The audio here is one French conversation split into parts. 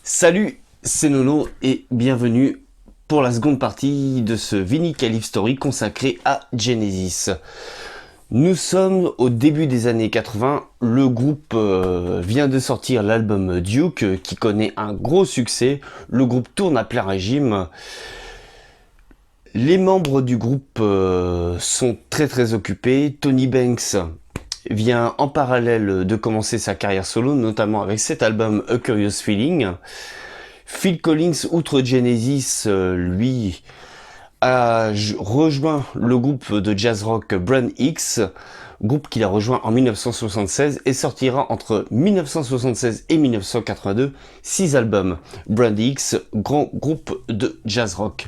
Salut, c'est Nono et bienvenue pour la seconde partie de ce Vinny Calif Story consacré à Genesis. Nous sommes au début des années 80, le groupe vient de sortir l'album Duke qui connaît un gros succès, le groupe tourne à plein régime. Les membres du groupe sont très occupés, Tony Banks vient en parallèle de commencer sa carrière solo, notamment avec cet album A Curious Feeling. Phil Collins, outre Genesis, lui, a rejoint le groupe de jazz rock Brand X, groupe qu'il a rejoint en 1976 et sortira entre 1976 et 1982 6 albums. Brand X, grand groupe de jazz rock.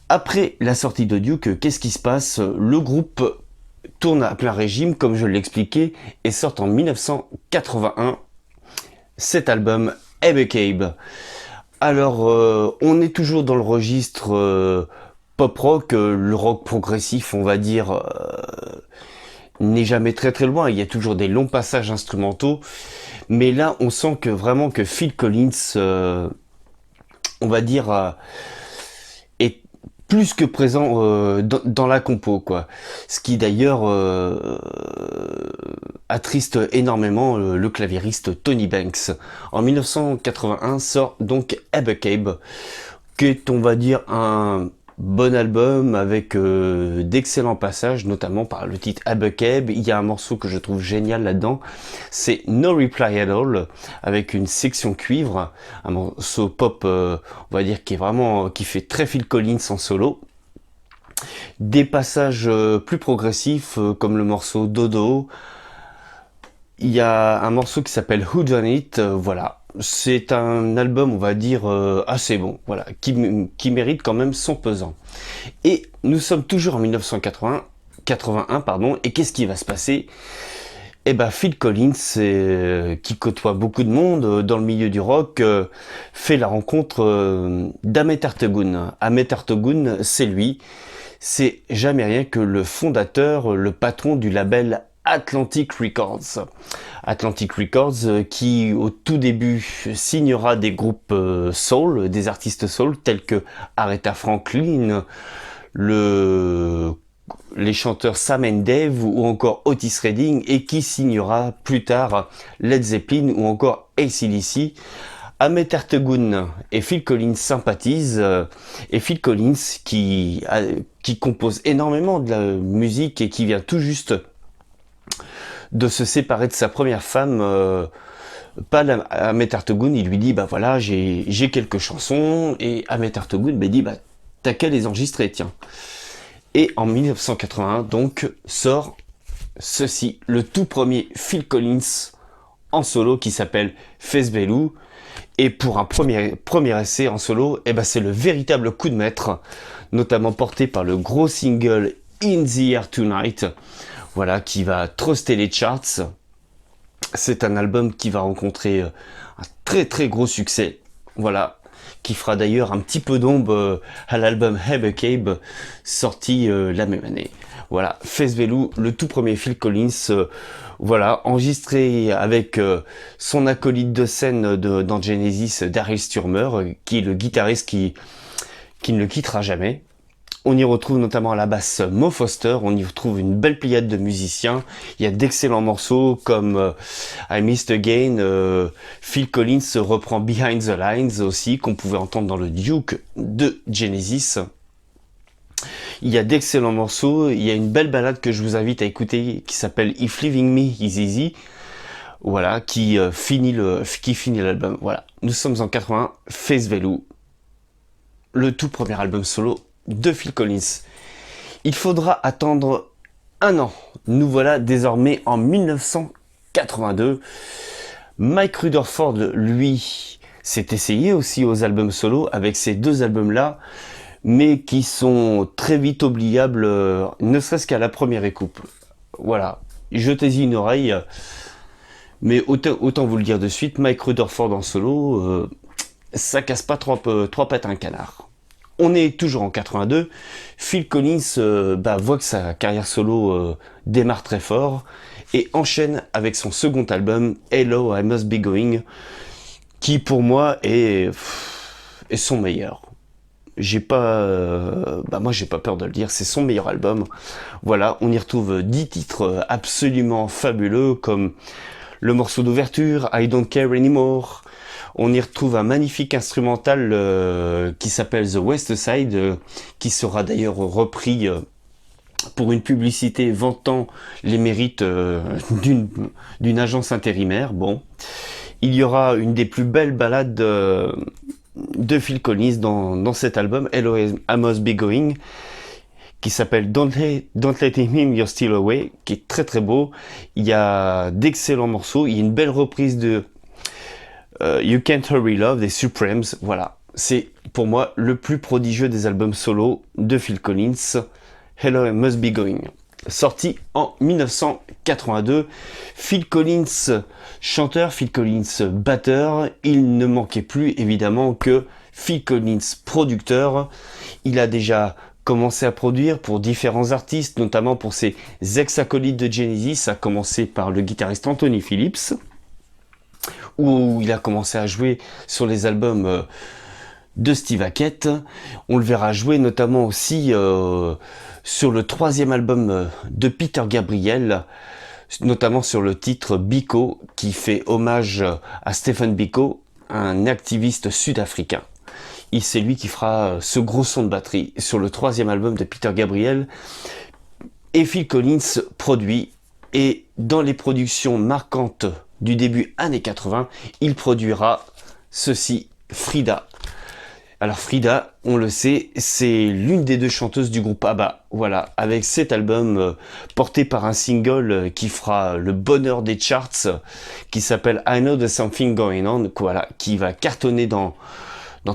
Après la sortie de Duke, qu'est-ce qui se passe? Le groupe tourne à plein régime, comme je l'expliquais, et sort en 1981 cet album Ebbe Cabe. Alors, on est toujours dans le registre pop-rock, le rock progressif, on va dire, n'est jamais très loin, il y a toujours des longs passages instrumentaux, mais là, on sent que vraiment que Phil Collins, on va dire, est plus que présent dans la compo, quoi. Ce qui d'ailleurs attriste énormément le claviériste Tony Banks. En 1981 sort donc Ebbe Cabe, qui est, on va dire, un bon album avec d'excellents passages, notamment par le titre Ebbe Cabe. Il y a un morceau que je trouve génial là-dedans, c'est No Reply at All, avec une section cuivre, un morceau pop, on va dire, qui fait très Phil Collins en solo. Des passages plus progressifs, comme le morceau Dodo. Il y a un morceau qui s'appelle Who Done It, voilà. C'est un album, on va dire, assez bon, voilà, qui mérite quand même son pesant. Et nous sommes toujours en 1981, pardon, et qu'est-ce qui va se passer? Eh ben, Phil Collins, qui côtoie beaucoup de monde dans le milieu du rock, fait la rencontre d'Ahmet Ertegun. Ahmet Ertegun, c'est lui. C'est jamais rien que le fondateur, le patron du label Atlantic Records. Atlantic Records qui au tout début signera des groupes soul, des artistes soul tels que Aretha Franklin, les chanteurs Sam and Dave ou encore Otis Redding, et qui signera plus tard Led Zeppelin ou encore AC/DC. Ahmet Ertegun et Phil Collins sympathisent, et Phil Collins qui compose énormément de la musique et qui vient tout juste de se séparer de sa première femme, Ahmet Ertegun, il lui dit bah voilà, j'ai quelques chansons, et Ahmet Ertegun dit bah t'as qu'à les enregistrer, tiens. Et en 1981 donc sort ceci, le tout premier Phil Collins en solo qui s'appelle Face Value. Et pour un premier essai en solo, c'est le véritable coup de maître, notamment porté par le gros single In the Air Tonight, voilà, qui va truster les charts. C'est un album qui va rencontrer un très gros succès, voilà, qui fera d'ailleurs un petit peu d'ombre à l'album Ebbe Cabe, sorti la même année. Voilà, Face Value, le tout premier Phil Collins, voilà, enregistré avec son acolyte de scène dans Genesis, Daryl Stuermer, qui est le guitariste qui ne le quittera jamais. On y retrouve notamment à la basse Mo Foster, on y retrouve une belle pléiade de musiciens. Il y a d'excellents morceaux comme I Missed Again, Phil Collins reprend Behind the Lines aussi, qu'on pouvait entendre dans le Duke de Genesis. Il y a d'excellents morceaux, il y a une belle balade que je vous invite à écouter qui s'appelle If Leaving Me Is Easy, voilà, qui finit l'album. Voilà, nous sommes en 80, Face Value, le tout premier album solo de Phil Collins. Il faudra attendre un an. Nous voilà désormais en 1982. Mike Rutherford, lui, s'est essayé aussi aux albums solo avec ces deux albums-là, mais qui sont très vite oubliables, ne serait-ce qu'à la première écoute. Voilà, jetez-y une oreille, mais autant vous le dire de suite, Mike Rutherford en solo, ça casse pas trois pattes à un canard. On est toujours en 82, Phil Collins voit que sa carrière solo démarre très fort, et enchaîne avec son second album, Hello, I Must Be Going, qui pour moi est son meilleur. Moi j'ai pas peur de le dire, c'est son meilleur album. Voilà, on y retrouve 10 titres absolument fabuleux comme le morceau d'ouverture, I Don't Care Anymore. On y retrouve un magnifique instrumental qui s'appelle The West Side, qui sera d'ailleurs repris pour une publicité vantant les mérites d'une agence intérimaire. Bon, il y aura une des plus belles ballades de Phil Collins dans cet album, Hello I Must Be Going, qui s'appelle Don't Let Him In, You're Still Away, qui est très très beau. Il y a d'excellents morceaux, il y a une belle reprise de You Can't Hurry Love des Supremes. Voilà, c'est pour moi le plus prodigieux des albums solo de Phil Collins, Hello I Must Be Going. Sorti en 1982, Phil Collins chanteur, Phil Collins batteur, il ne manquait plus évidemment que Phil Collins producteur. Il a déjà commencé à produire pour différents artistes, notamment pour ses ex-acolytes de Genesis, à commencer par le guitariste Anthony Phillips, où il a commencé à jouer sur les albums de Steve Hackett. On le verra jouer notamment aussi sur le 3e album de Peter Gabriel, notamment sur le titre Biko, qui fait hommage à Stephen Biko, un activiste sud-africain. Et c'est lui qui fera ce gros son de batterie sur le 3e album de Peter Gabriel. Et Phil Collins produit, et dans les productions marquantes du début années 80, il produira ceci, Frida. Alors Frida, on le sait, c'est l'une des 2 chanteuses du groupe ABBA. Voilà, avec cet album porté par un single qui fera le bonheur des charts, qui s'appelle I Know There's Something Going On, voilà, qui va cartonner dans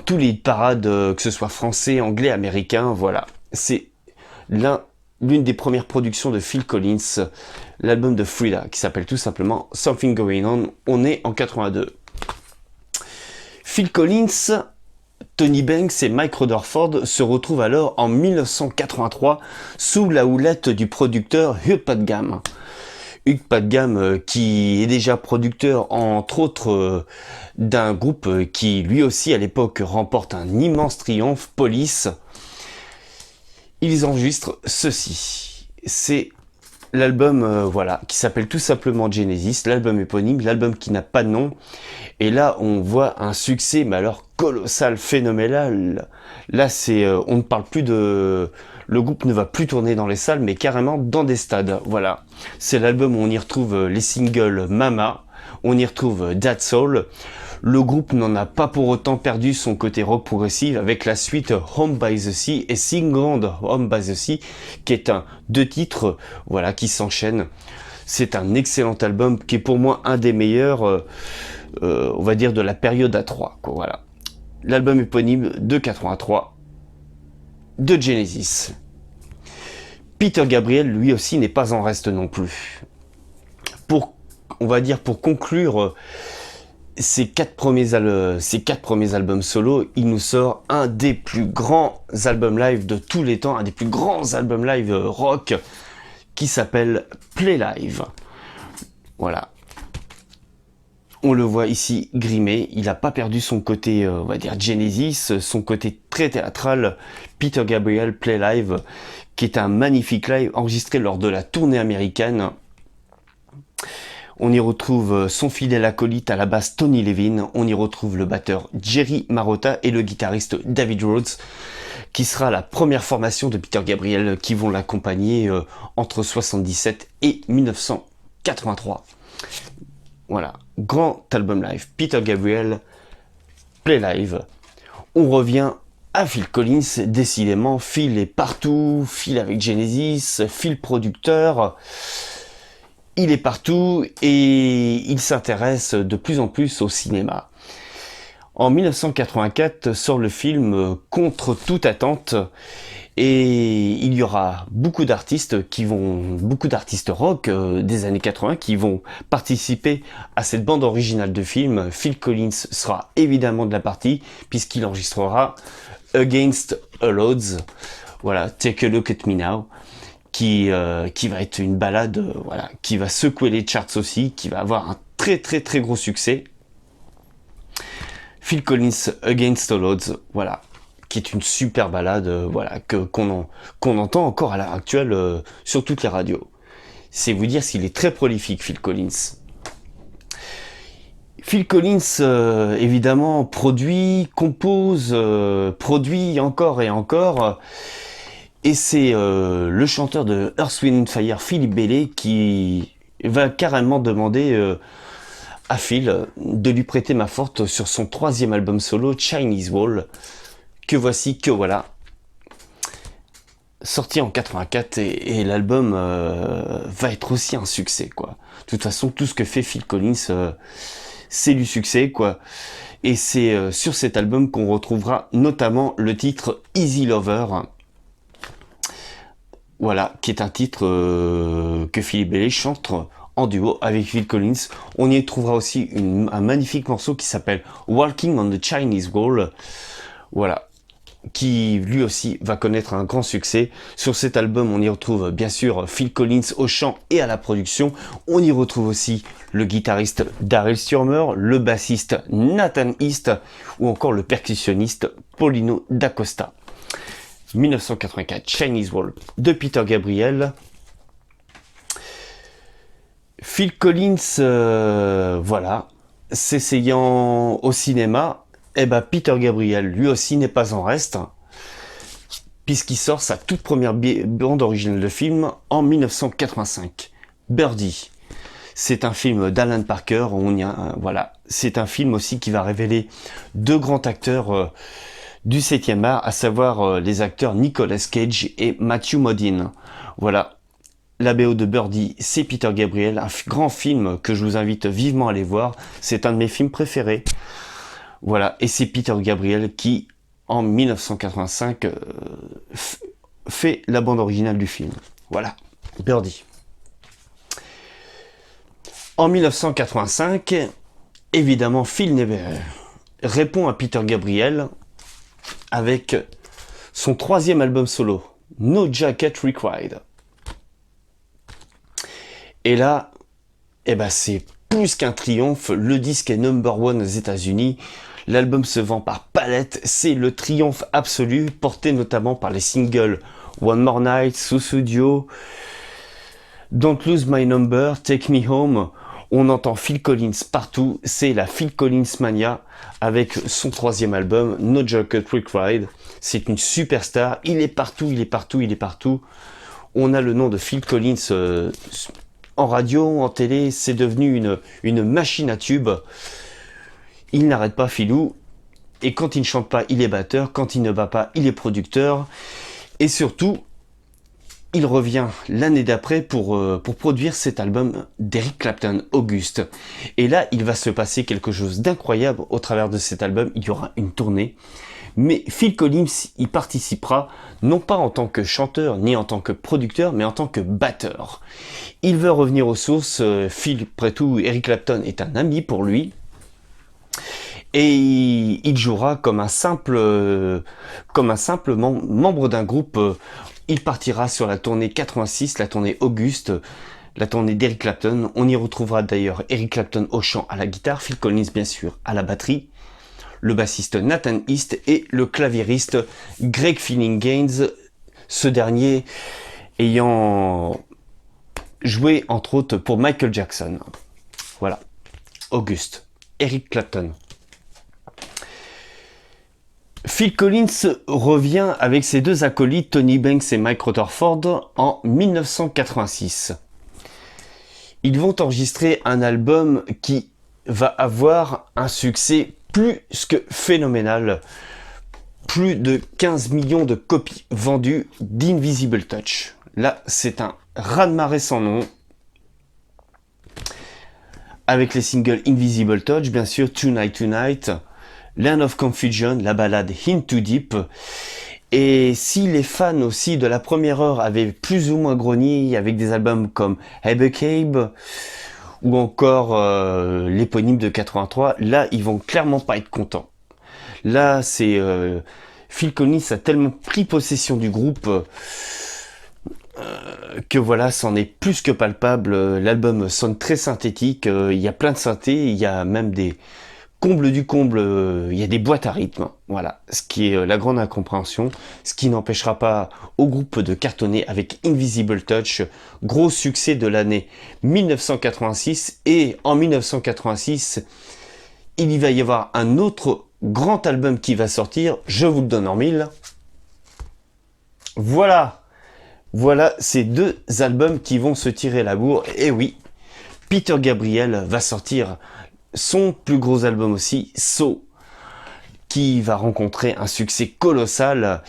tous les parades, que ce soit français, anglais, américain. Voilà, c'est l'une des premières productions de Phil Collins, l'album de Frida, qui s'appelle tout simplement Something Going On. On est en 82. Phil Collins, Tony Banks et Mike Rutherford se retrouvent alors en 1983 sous la houlette du producteur Hugh Padgham. Hugh Padgham qui est déjà producteur entre autres d'un groupe qui lui aussi à l'époque remporte un immense triomphe, Police. Ils enregistrent ceci. C'est l'album voilà, qui s'appelle tout simplement Genesis, l'album éponyme, l'album qui n'a pas de nom. Et là, on voit un succès, mais alors colossal, phénoménal. Là, on ne parle plus de... Le groupe ne va plus tourner dans les salles, mais carrément dans des stades. Voilà. C'est l'album où on y retrouve les singles Mama, on y retrouve That's All. Le groupe n'en a pas pour autant perdu son côté rock progressif avec la suite Home by the Sea et Sing On Home by the Sea, qui est 2 titres, voilà, qui s'enchaînent. C'est un excellent album qui est pour moi un des meilleurs, on va dire de la période A3, quoi, voilà. L'album éponyme de 83 de Genesis. Peter Gabriel, lui aussi, n'est pas en reste non plus. On va dire pour conclure ces 4 premiers albums solo, il nous sort un des plus grands albums live de tous les temps, un des plus grands albums live rock, qui s'appelle Play Live. Voilà. On le voit ici grimé, il n'a pas perdu son côté, on va dire, Genesis, son côté très théâtral, Peter Gabriel Play Live, qui est un magnifique live enregistré lors de la tournée américaine. On y retrouve son fidèle acolyte à la basse Tony Levin, on y retrouve le batteur Jerry Marotta et le guitariste David Rhodes, qui sera la première formation de Peter Gabriel qui vont l'accompagner entre 1977 et 1983. Voilà, grand album live, Peter Gabriel, Play Live. On revient à Phil Collins, décidément, Phil est partout, Phil avec Genesis, Phil producteur, il est partout et il s'intéresse de plus en plus au cinéma. En 1984 sort le film Contre toute attente et il y aura beaucoup d'artistes rock des années 80 qui vont participer à cette bande originale de film. Phil Collins sera évidemment de la partie puisqu'il enregistrera Against All Odds, voilà, Take a Look at Me Now, qui va être une ballade, voilà, qui va secouer les charts aussi, qui va avoir un très très très gros succès. Phil Collins Against All Odds, voilà, qui est une super balade, voilà, qu'on entend encore à l'heure actuelle sur toutes les radios. C'est vous dire s'il est très prolifique, Phil Collins. Phil Collins, évidemment, compose, produit encore et encore. Et c'est le chanteur de Earth, Wind & Fire, Philippe Bailey, qui va carrément demander à Phil de lui prêter main forte sur son 3e album solo, Chinese Wall, que voici, que voilà, sorti en 84, et l'album va être aussi un succès, quoi. De toute façon, tout ce que fait Phil Collins, c'est du succès, quoi. Et c'est sur cet album qu'on retrouvera notamment le titre Easy Lover, voilà, qui est un titre que Philippe Bailey chante en duo avec Phil Collins. On y trouvera aussi un magnifique morceau qui s'appelle Walking on the Chinese Wall, voilà, qui lui aussi va connaître un grand succès. Sur cet album, on y retrouve bien sûr Phil Collins au chant et à la production. On y retrouve aussi le guitariste Daryl Stuermer, le bassiste Nathan East ou encore le percussionniste Paulino D'Acosta. 1984, Chinese Wall de Peter Gabriel. Phil Collins, voilà, s'essayant au cinéma, et ben Peter Gabriel, lui aussi, n'est pas en reste, puisqu'il sort sa toute première bande originale de film en 1985, Birdie. C'est un film d'Alan Parker, voilà, c'est un film aussi qui va révéler deux grands acteurs du 7e art, à savoir les acteurs Nicolas Cage et Matthew Modine. Voilà, la BO de Birdie, c'est Peter Gabriel, un grand film que je vous invite vivement à aller voir. C'est un de mes films préférés. Voilà, et c'est Peter Gabriel qui, en 1985, fait la bande originale du film. Voilà, Birdie. En 1985, évidemment, Phil Never répond à Peter Gabriel avec son 3e album solo, No Jacket Required. Et là, eh ben c'est plus qu'un triomphe. Le disque est number 1 aux États-Unis. L'album se vend par palette. C'est le triomphe absolu, porté notamment par les singles One More Night, Sussudio, Don't Lose My Number, Take Me Home. On entend Phil Collins partout. C'est la Phil Collins mania avec son 3e album, No Jacket Required. C'est une superstar. Il est partout, il est partout, il est partout. On a le nom de Phil Collins en radio, en télé. C'est devenu une machine à tube. Il n'arrête pas, Philou. Et quand il ne chante pas, il est batteur. Quand il ne bat pas, il est producteur. Et surtout, il revient l'année d'après pour produire cet album d'Eric Clapton, Auguste. Et là, il va se passer quelque chose d'incroyable au travers de cet album. Il y aura une tournée. Mais Phil Collins y participera, non pas en tant que chanteur, ni en tant que producteur, mais en tant que batteur. Il veut revenir aux sources. Phil, après tout, Eric Clapton est un ami pour lui. Et il jouera comme un simple membre d'un groupe. Il partira sur la tournée 86, la tournée Auguste, la tournée d'Eric Clapton. On y retrouvera d'ailleurs Eric Clapton au chant, à la guitare, Phil Collins bien sûr à la batterie, le bassiste Nathan East et le claviériste Greg Feeling Gaines, ce dernier ayant joué entre autres pour Michael Jackson. Voilà, Auguste, Eric Clapton. Phil Collins revient avec ses deux acolytes Tony Banks et Mike Rutherford en 1986. Ils vont enregistrer un album qui va avoir un succès plus que phénoménal. Plus de 15 millions de copies vendues d'Invisible Touch. Là, c'est un raz-de-marée sans nom. Avec les singles Invisible Touch, bien sûr, Tonight Tonight, Land of Confusion, la ballade Into Deep. Et si les fans aussi de la première heure avaient plus ou moins grogné avec des albums comme Cabe ou encore l'éponyme de 83, là ils vont clairement pas être contents. Là c'est Phil Collins a tellement pris possession du groupe que voilà, c'en est plus que palpable. L'album sonne très synthétique, il y a plein de synthés, il y a même des Comble du comble, il y a des boîtes à rythme, voilà, ce qui est la grande incompréhension, ce qui n'empêchera pas au groupe de cartonner avec Invisible Touch, gros succès de l'année 1986, et en 1986, il y va y avoir un autre grand album qui va sortir, je vous le donne en mille. Voilà, voilà ces deux albums qui vont se tirer la bourre, et oui, Peter Gabriel va sortir son plus gros album aussi, So, qui va rencontrer un succès colossal.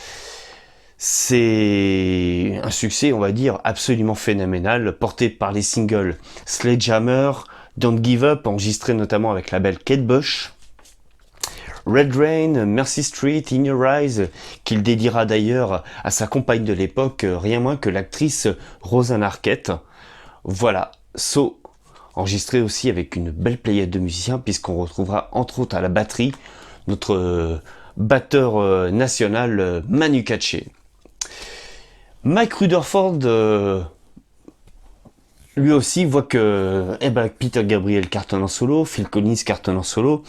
C'est un succès, on va dire, absolument phénoménal, porté par les singles Sledgehammer, Don't Give Up, enregistré notamment avec la belle Kate Bush, Red Rain, Mercy Street, In Your Eyes, qu'il dédiera d'ailleurs à sa compagne de l'époque, rien moins que l'actrice Rosanna Arquette. Voilà, So, enregistré aussi avec une belle pléiade de musiciens, puisqu'on retrouvera entre autres à la batterie notre batteur national Manu Katché. Mike Rutherford, lui aussi, voit que Peter Gabriel cartonne en solo, Phil Collins cartonne en solo.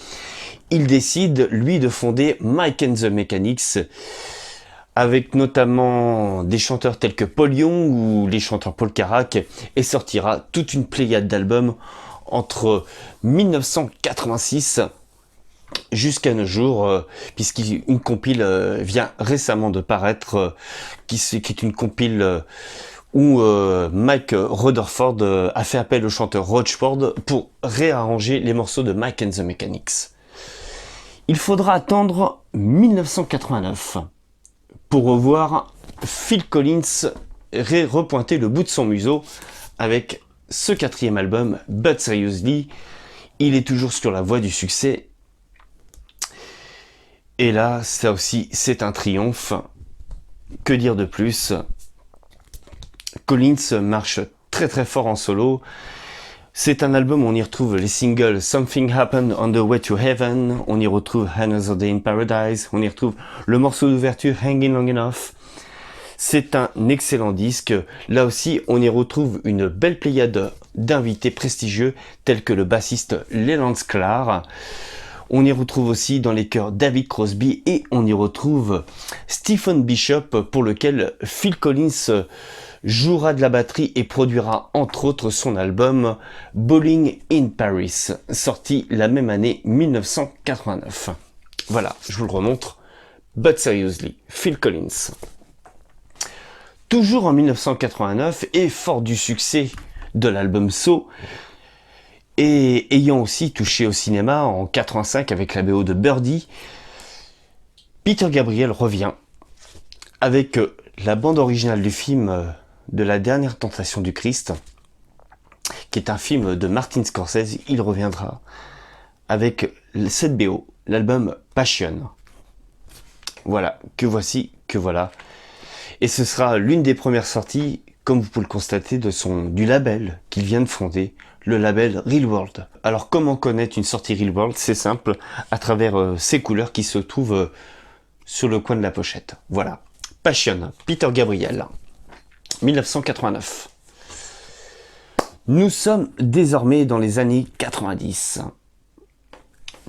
Il décide, lui, de fonder Mike and the Mechanics, avec notamment des chanteurs tels que Paul Young ou les chanteurs Paul Carrack, et sortira toute une pléiade d'albums entre 1986 jusqu'à nos jours, puisqu'une compile vient récemment de paraître, qui est une compile où Mike Rutherford a fait appel au chanteur Rochford pour réarranger les morceaux de Mike and the Mechanics. Il faudra attendre 1989 pour revoir Phil Collins repointer le bout de son museau avec ce quatrième album, But Seriously. Il est toujours sur la voie du succès. Et là, ça aussi, c'est un triomphe. Que dire de plus? Collins marche très très fort en solo. C'est un album où on y retrouve les singles Something Happened on the Way to Heaven, on y retrouve Another Day in Paradise, on y retrouve le morceau d'ouverture Hanging Long Enough. C'est un excellent disque. Là aussi, on y retrouve une belle pléiade d'invités prestigieux tels que le bassiste Leland Sklar. On y retrouve aussi dans les chœurs David Crosby et on y retrouve Stephen Bishop pour lequel Phil Collins jouera de la batterie et produira entre autres son album Bowling in Paris, sorti la même année 1989. Voilà, je vous le remontre. But Seriously, Phil Collins. Toujours en 1989 et fort du succès de l'album So, et ayant aussi touché au cinéma en 85 avec la BO de Birdie, Peter Gabriel revient avec la bande originale du film de La Dernière Tentation du Christ, qui est un film de Martin Scorsese. Il reviendra avec cette BO, l'album Passion. Voilà, que voici, que voilà. Et ce sera l'une des premières sorties, comme vous pouvez le constater, du label qu'il vient de fonder, le label Real World. Alors comment connaître une sortie Real World? C'est simple, à travers ces couleurs qui se trouvent sur le coin de la pochette. Voilà, Passion, Peter Gabriel, 1989. Nous sommes désormais dans les années 90.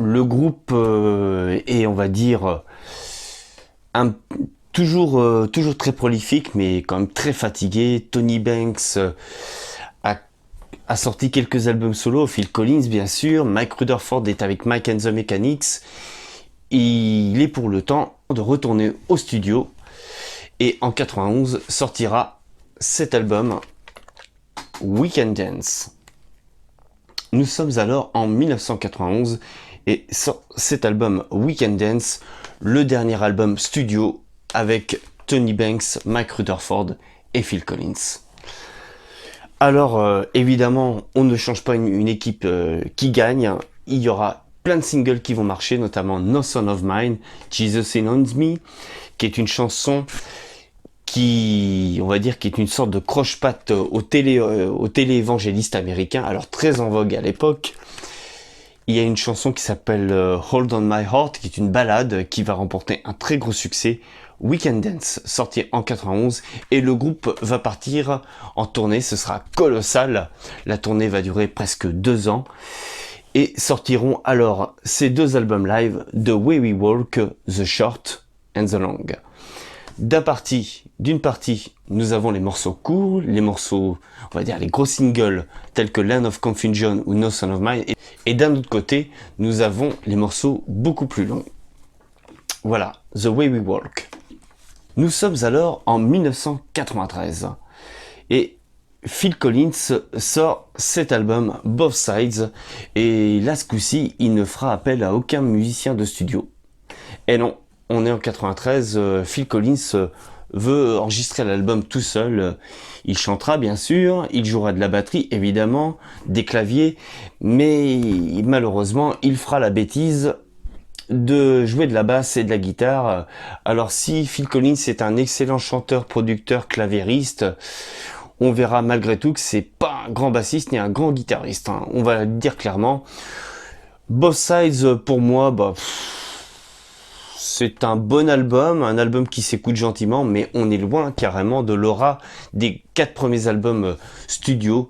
Le groupe est, on va dire, toujours très prolifique, mais quand même très fatigué. Tony Banks a sorti quelques albums solo, Phil Collins bien sûr, Mike Rutherford est avec Mike and the Mechanics. Il est pour le temps de retourner au studio et en 91 sortira cet album We Can Dance. Nous sommes alors en 1991 et sort cet album We Can Dance, le dernier album studio avec Tony Banks, Mike Rutherford et Phil Collins. Alors évidemment, on ne change pas une équipe qui gagne. Il y aura plein de singles qui vont marcher, notamment No Son of Mine, Jesus Owns Me, qui est une chanson qui, on va dire, qui est une sorte de croche-patte au télé-évangéliste américain, alors très en vogue à l'époque. Il y a une chanson qui s'appelle Hold on My Heart, qui est une ballade qui va remporter un très gros succès. We Can Dance, sorti en 91, et le groupe va partir en tournée, ce sera colossal. La tournée va durer presque 2 ans. et sortiront alors ces deux albums live, The Way We Walk, The Short and The Long. D'une partie, nous avons les morceaux courts, les morceaux, on va dire les gros singles tels que Land of Confusion ou No Son of Mine, et d'un autre côté, nous avons les morceaux beaucoup plus longs. Voilà, The Way We Walk. Nous sommes alors en 1993 et Phil Collins sort cet album Both Sides, et là ce coup-ci il ne fera appel à aucun musicien de studio. Et non, on est en 93, Phil Collins veut enregistrer l'album tout seul. Il chantera bien sûr, il jouera de la batterie évidemment, des claviers, mais malheureusement il fera la bêtise de jouer de la basse et de la guitare. Alors si Phil Collins est un excellent chanteur, producteur, claviériste, on verra malgré tout que c'est pas un grand bassiste ni un grand guitariste, hein. On va le dire clairement. Both Sides, pour moi, c'est un bon album, un album qui s'écoute gentiment, mais on est loin carrément de l'aura des 4 premiers albums studio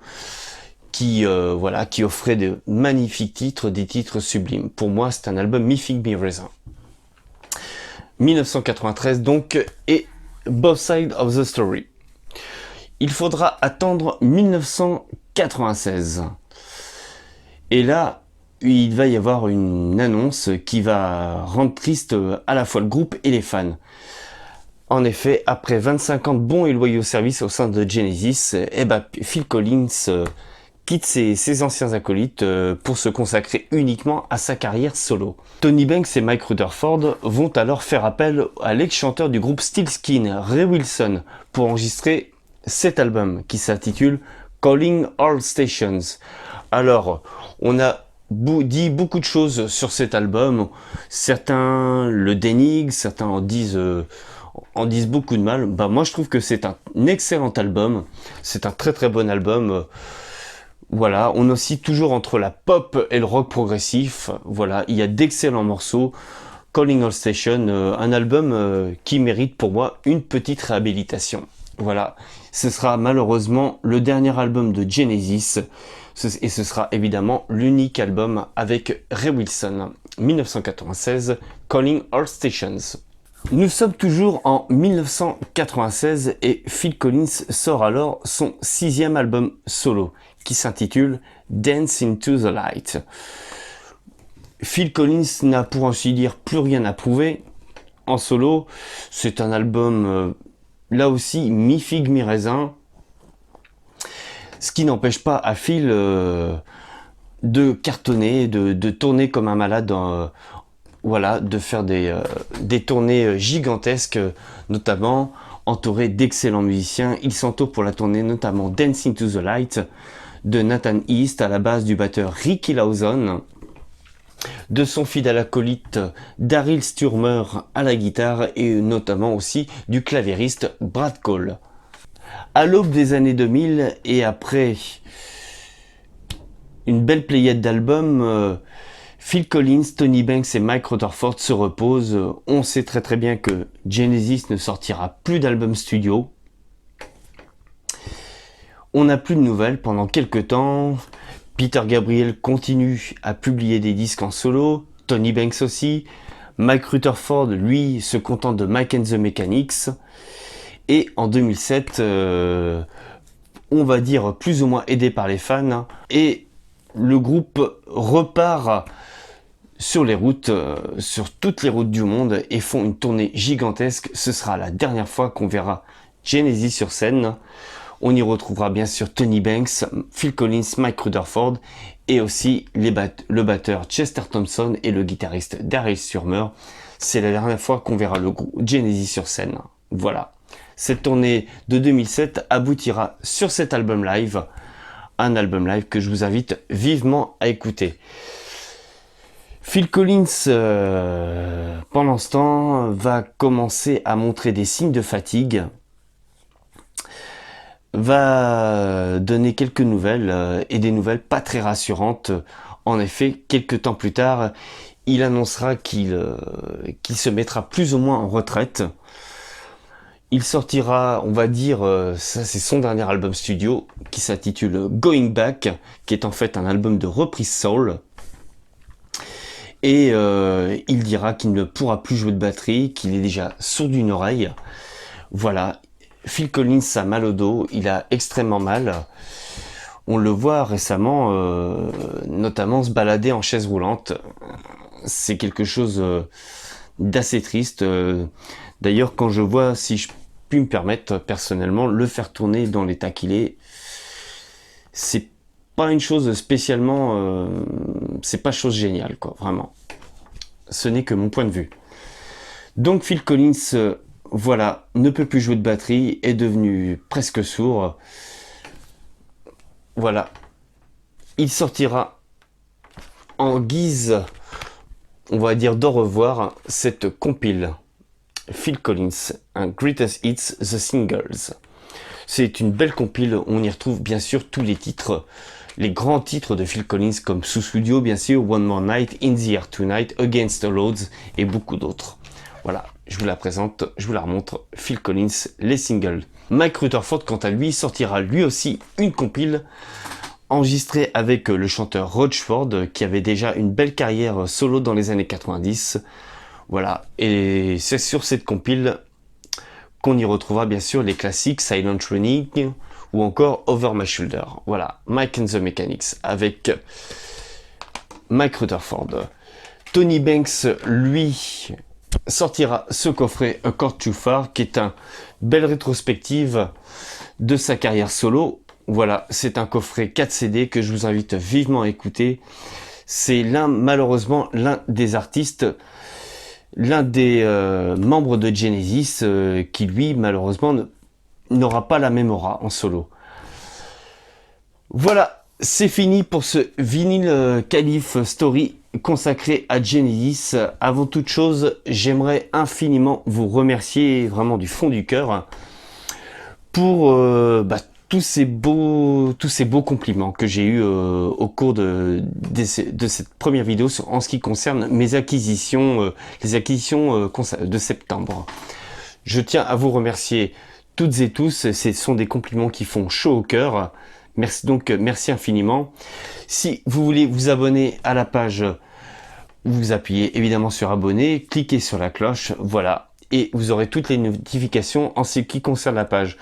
qui offraient de magnifiques titres, des titres sublimes. Pour moi, c'est un album mi figue mi raisin. 1993 donc, et Both Sides of the Story. Il faudra attendre 1996. Et là, il va y avoir une annonce qui va rendre triste à la fois le groupe et les fans. En effet, après 25 ans de bons et loyaux services au sein de Genesis, Phil Collins quitte ses anciens acolytes pour se consacrer uniquement à sa carrière solo. Tony Banks et Mike Rutherford vont alors faire appel à l'ex-chanteur du groupe Steelskin, Ray Wilson, pour enregistrer cet album qui s'intitule Calling All Stations. Alors, on a dit beaucoup de choses sur cet album. Certains le dénigrent, certains en disent beaucoup de mal. Moi, je trouve que c'est un excellent album. C'est un très très bon album. Voilà, on oscille toujours entre la pop et le rock progressif. Voilà, il y a d'excellents morceaux. Calling All Stations, un album qui mérite pour moi une petite réhabilitation. Voilà, ce sera malheureusement le dernier album de Genesis, et ce sera évidemment l'unique album avec Ray Wilson. 1996, Calling All Stations. Nous sommes toujours en 1996 et Phil Collins sort alors son 6e album solo qui s'intitule Dance into the Light. Phil Collins n'a pour ainsi dire plus rien à prouver en solo. C'est un album là aussi mi-figue mi-raisin, ce qui n'empêche pas à Phil de cartonner, de tourner comme un malade, de faire des tournées gigantesques, notamment entouré d'excellents musiciens. Il s'entoure pour la tournée notamment Dancing to the Light de Nathan East à la basse, du batteur Ricky Lawson, de son fidèle acolyte Daryl Stuermer à la guitare et notamment aussi du claviériste Brad Cole. À l'aube des années 2000 et après une belle pléiade d'albums, Phil Collins, Tony Banks et Mike Rutherford se reposent. On sait très très bien que Genesis ne sortira plus d'albums studio. On n'a plus de nouvelles pendant quelques temps. Peter Gabriel continue à publier des disques en solo, Tony Banks aussi. Mike Rutherford, lui, se contente de Mike and the Mechanics. Et en 2007, on va dire plus ou moins aidé par les fans, et le groupe repart sur les routes, sur toutes les routes du monde, et font une tournée gigantesque. Ce sera la dernière fois qu'on verra Genesis sur scène. On y retrouvera bien sûr Tony Banks, Phil Collins, Mike Rutherford et aussi le batteur Chester Thompson et le guitariste Daryl Stuermer. C'est la dernière fois qu'on verra le groupe Genesis sur scène. Voilà. Cette tournée de 2007 aboutira sur cet album live. Un album live que je vous invite vivement à écouter. Phil Collins, pendant ce temps, va commencer à montrer des signes de fatigue. Va donner quelques nouvelles et des nouvelles pas très rassurantes. En effet, quelques temps plus tard, il annoncera qu'il se mettra plus ou moins en retraite. Il sortira, on va dire, ça c'est son dernier album studio qui s'intitule Going Back, qui est en fait un album de reprise soul. Et il dira qu'il ne pourra plus jouer de batterie, qu'il est déjà sourd d'une oreille. Voilà, Phil Collins a mal au dos, il a extrêmement mal. On le voit récemment, notamment se balader en chaise roulante. C'est quelque chose d'assez triste. D'ailleurs, quand je vois, si je puis me permettre personnellement, le faire tourner dans l'état qu'il est, c'est pas une chose spécialement, c'est pas chose géniale, quoi, vraiment. Ce n'est que mon point de vue. Donc Phil Collins, voilà, ne peut plus jouer de batterie, est devenu presque sourd. Voilà, il sortira en guise, on va dire d'au revoir, cette compile Phil Collins, un Greatest Hits The Singles. C'est une belle compile où on y retrouve bien sûr tous les titres, les grands titres de Phil Collins comme Sous Studio bien sûr, One More Night, In the Air Tonight, Against the Odds et beaucoup d'autres. Voilà, je vous la présente, je vous la remontre, Phil Collins, les singles. Mike Rutherford quant à lui sortira lui aussi une compile enregistrée avec le chanteur Rochford qui avait déjà une belle carrière solo dans les années 90. Voilà, et c'est sur cette compile qu'on y retrouvera bien sûr les classiques Silent Running ou encore Over My Shoulder. Voilà, Mike and the Mechanics avec Mike Rutherford. Tony Banks, lui, sortira ce coffret A Chord Too Far, qui est une belle rétrospective de sa carrière solo. Voilà, c'est un coffret 4 CD que je vous invite vivement à écouter. C'est malheureusement l'un des artistes, l'un des membres de Genesis qui lui malheureusement n'aura pas la même aura en solo. Voilà, c'est fini pour ce vinyle Calif Story consacré à Genesis. Avant toute chose, j'aimerais infiniment vous remercier vraiment du fond du cœur pour tous ces beaux compliments que j'ai eus au cours de cette première vidéo en ce qui concerne mes acquisitions, les acquisitions de septembre. Je tiens à vous remercier toutes et tous, ce sont des compliments qui font chaud au cœur. Merci donc, merci infiniment. Si vous voulez vous abonner à la page, vous appuyez évidemment sur abonner, cliquez sur la cloche, voilà, et vous aurez toutes les notifications en ce qui concerne la page.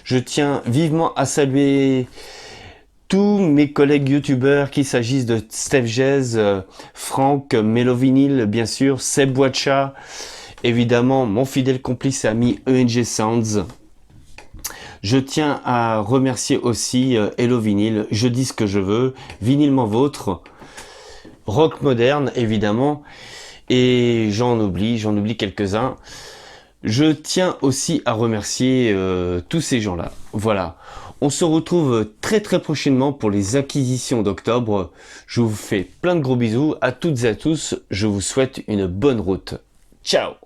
Je tiens vivement à saluer tous mes collègues youtubeurs, qu'il s'agisse de Steph Jez, Franck, Melovinil, bien sûr, Seb Watcha, évidemment mon fidèle complice et ami ENG Sounds. Je tiens à remercier aussi Hello Vinyl, Je dis ce que je veux, Vinylement Vôtre, Rock Moderne évidemment, et j'en oublie quelques-uns. Je tiens aussi à remercier tous ces gens-là. Voilà, on se retrouve très prochainement pour les acquisitions d'octobre. Je vous fais plein de gros bisous à toutes et à tous, je vous souhaite une bonne route. Ciao!